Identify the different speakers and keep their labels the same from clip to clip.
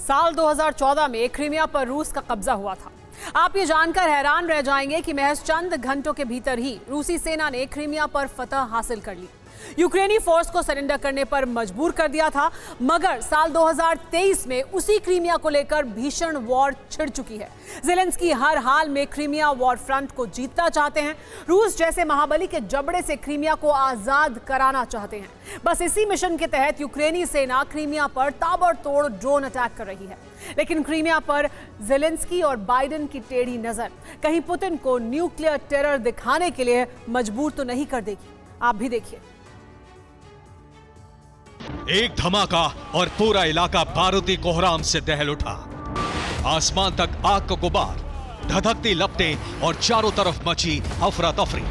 Speaker 1: साल 2014 में क्रीमिया पर रूस का कब्जा हुआ था। आप ये जानकर हैरान रह जाएंगे कि महज चंद घंटों के भीतर ही रूसी सेना ने क्रीमिया पर फतह हासिल कर ली। यूक्रेनी फोर्स को सरेंडर करने पर मजबूर कर दिया था, मगर साल 2023 में उसी क्रीमिया को लेकर भीषण वॉर छिड़ चुकी है। ज़ेलेंस्की हर हाल में क्रीमिया वॉर फ्रंट को जीतना चाहते हैं। रूस जैसे महाबली के जबड़े से क्रीमिया को आजाद कराना चाहते हैं। बस इसी मिशन के तहत यूक्रेनी सेना क्रीमिया पर ताबड़तोड़ ड्रोन अटैक कर रही है। लेकिन क्रीमिया पर ज़ेलेंस्की और बाइडेन की टेढ़ी नजर कहीं पुतिन को न्यूक्लियर टेरर दिखाने के लिए मजबूर तो नहीं कर देगी। आप भी देखिए।
Speaker 2: एक धमाका और पूरा इलाका बारूदी कोहराम से दहल उठा। आसमान तक आग का गुबार, धधकती लपटें और चारों तरफ मची अफरा तफरी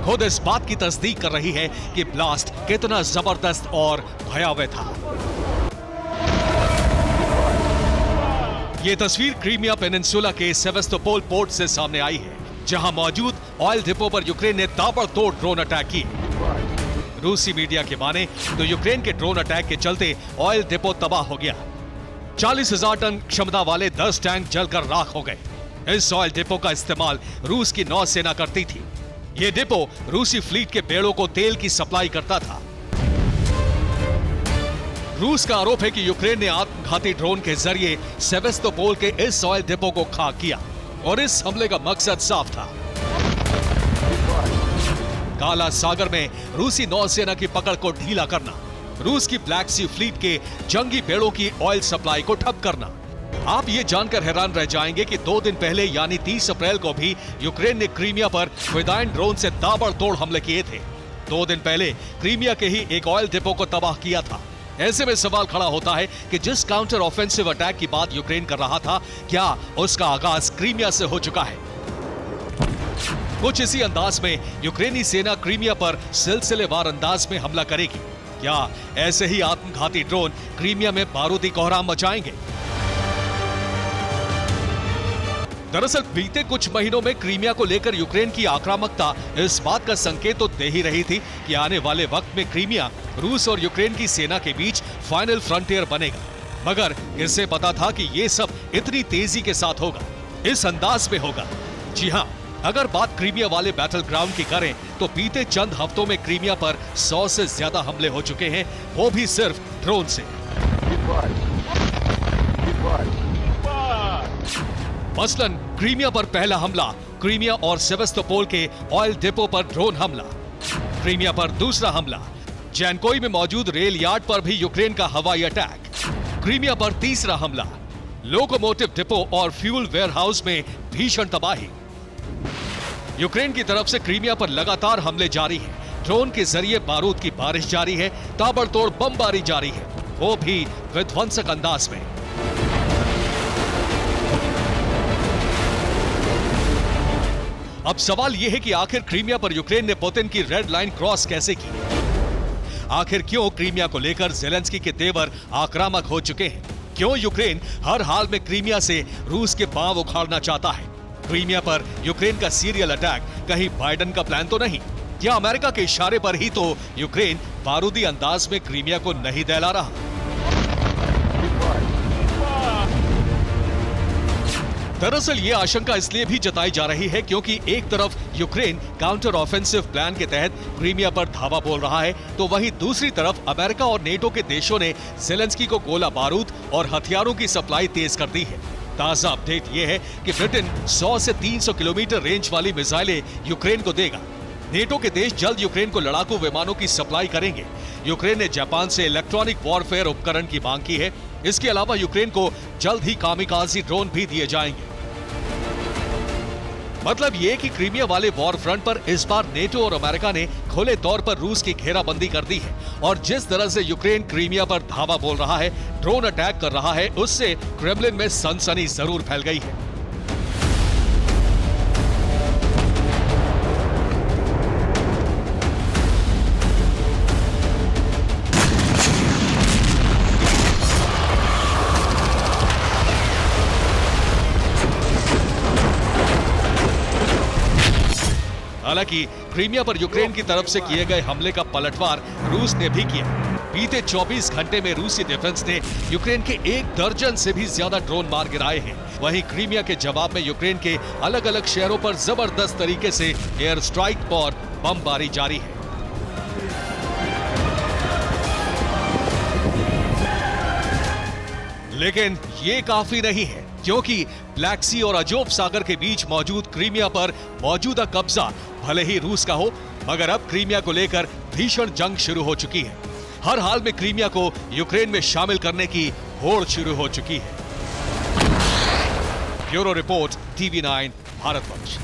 Speaker 2: खुद इस बात की तस्दीक कर रही है कि ब्लास्ट कितना जबरदस्त और भयावह था। यह तस्वीर क्रीमिया पेनिनसुला के सेवेस्तोपोल पोर्ट से सामने आई है, जहां मौजूद ऑयल डिपो पर यूक्रेन ने ताबड़तोड़ ड्रोन अटैक किए। रूसी मीडिया के माने तो यूक्रेन के ड्रोन अटैक के चलते ऑयल डिपो तबाह हो गया। 40,000 टन क्षमता वाले 10 टैंक जलकर राख हो गए। इस ऑयल डिपो का इस्तेमाल रूस की नौसेना करती थी। यह डिपो रूसी फ्लीट के बेड़ों को तेल की सप्लाई करता था। रूस का आरोप है कि यूक्रेन ने आत्मघाती ड्रोन के जरिए सेवेस्तोपोल के इस ऑयल डिपो को खाक किया और इस हमले का मकसद साफ था, काला सागर में रूसी नौसेना की पकड़ को ढीला करना, रूस की ब्लैक सी फ्लीट के जंगी बेड़ों की ऑयल सप्लाई को ठप करना। आप ये जानकर हैरान रह जाएंगे कि 2 दिन पहले यानी 30 अप्रैल को भी यूक्रेन ने क्रीमिया पर फिदाइन ड्रोन से ताबड़तोड़ हमले किए थे। 2 दिन पहले क्रीमिया के ही एक ऑयल डिपो को तबाह किया था। ऐसे में सवाल खड़ा होता है कि जिस काउंटर ऑफेंसिव अटैक की बात यूक्रेन कर रहा था, क्या उसका आगाज क्रीमिया से हो चुका है? कुछ इसी अंदाज में यूक्रेनी सेना क्रीमिया पर सिलसिलेवार अंदाज में हमला करेगी। क्या ऐसे ही आत्मघाती ड्रोन क्रीमिया में बारूदी कोहराम मचाएंगे? दरअसल बीते कुछ महीनों में क्रीमिया को लेकर यूक्रेन की आक्रामकता इस बात का संकेत तो दे ही रही थी कि आने वाले वक्त में क्रीमिया रूस और यूक्रेन की सेना के बीच फाइनल फ्रंटियर बनेगा। मगर इससे पता था कि ये सब इतनी तेजी के साथ होगा, इस अंदाज में होगा। जी हां, अगर बात क्रीमिया वाले बैटल ग्राउंड की करें तो बीते चंद हफ्तों में क्रीमिया पर 100 से ज्यादा हमले हो चुके हैं, वो भी सिर्फ ड्रोन से। मसलन क्रीमिया पर पहला हमला, क्रीमिया और सेवेस्तोपोल के ऑयल डिपो पर ड्रोन हमला। क्रीमिया पर दूसरा हमला, जैनकोई में मौजूद रेल यार्ड पर भी यूक्रेन का हवाई अटैक। क्रीमिया पर तीसरा हमला, लोकोमोटिव डिपो और फ्यूल वेयरहाउस में भीषण तबाही। यूक्रेन की तरफ से क्रीमिया पर लगातार हमले जारी हैं। ड्रोन के जरिए बारूद की बारिश जारी है, ताबड़तोड़ बमबारी जारी है, वो भी विध्वंसक अंदाज में। अब सवाल यह है कि आखिर क्रीमिया पर यूक्रेन ने पुतिन की रेड लाइन क्रॉस कैसे की? आखिर क्यों क्रीमिया को लेकर ज़ेलेंस्की के तेवर आक्रामक हो चुके हैं? क्यों यूक्रेन हर हाल में क्रीमिया से रूस के पांव उखाड़ना चाहता है? क्रीमिया पर यूक्रेन का सीरियल अटैक कहीं बाइडेन का प्लान तो नहीं? या अमेरिका के इशारे पर ही तो यूक्रेन बारूदी अंदाज में क्रीमिया को नहीं दहला रहा? दरअसल ये आशंका इसलिए भी जताई जा रही है क्योंकि एक तरफ यूक्रेन काउंटर ऑफेंसिव प्लान के तहत क्रीमिया पर धावा बोल रहा है, तो वहीं दूसरी तरफ अमेरिका और नेटो के देशों ने ज़ेलेंस्की को गोला बारूद और हथियारों की सप्लाई तेज कर दी है। ताजा अपडेट यह है कि ब्रिटेन 100 से 300 किलोमीटर रेंज वाली मिसाइलें यूक्रेन को देगा। नेटो के देश जल्द यूक्रेन को लड़ाकू विमानों की सप्लाई करेंगे। यूक्रेन ने जापान से इलेक्ट्रॉनिक वॉरफेयर उपकरण की मांग की है। इसके अलावा यूक्रेन को जल्द ही कामिकाज़ी ड्रोन भी दिए जाएंगे। मतलब ये कि क्रीमिया वाले वॉर फ्रंट पर इस बार नेटो और अमेरिका ने खुले तौर पर रूस की घेराबंदी कर दी है और जिस तरह से यूक्रेन क्रीमिया पर धावा बोल रहा है, ड्रोन अटैक कर रहा है, उससे क्रेमलिन में सनसनी जरूर फैल गई है। हालांकि क्रीमिया पर यूक्रेन की तरफ से किए गए हमले का पलटवार रूस ने भी किया। बीते 24 घंटे में रूसी डिफेंस ने यूक्रेन के 1 दर्जन से भी ज्यादा ड्रोन मार गिराए हैं। वहीं क्रीमिया के जवाब में यूक्रेन के अलग अलग शहरों पर जबरदस्त तरीके से एयर स्ट्राइक और बमबारी जारी है। लेकिन ये काफी नहीं है, क्योंकि ब्लैक सी और अजोव सागर के बीच मौजूद क्रीमिया पर मौजूदा कब्जा भले ही रूस का हो, मगर अब क्रीमिया को लेकर भीषण जंग शुरू हो चुकी है। हर हाल में क्रीमिया को यूक्रेन में शामिल करने की होड़ शुरू हो चुकी है। Bureau report, TV9 Bharatvarsh.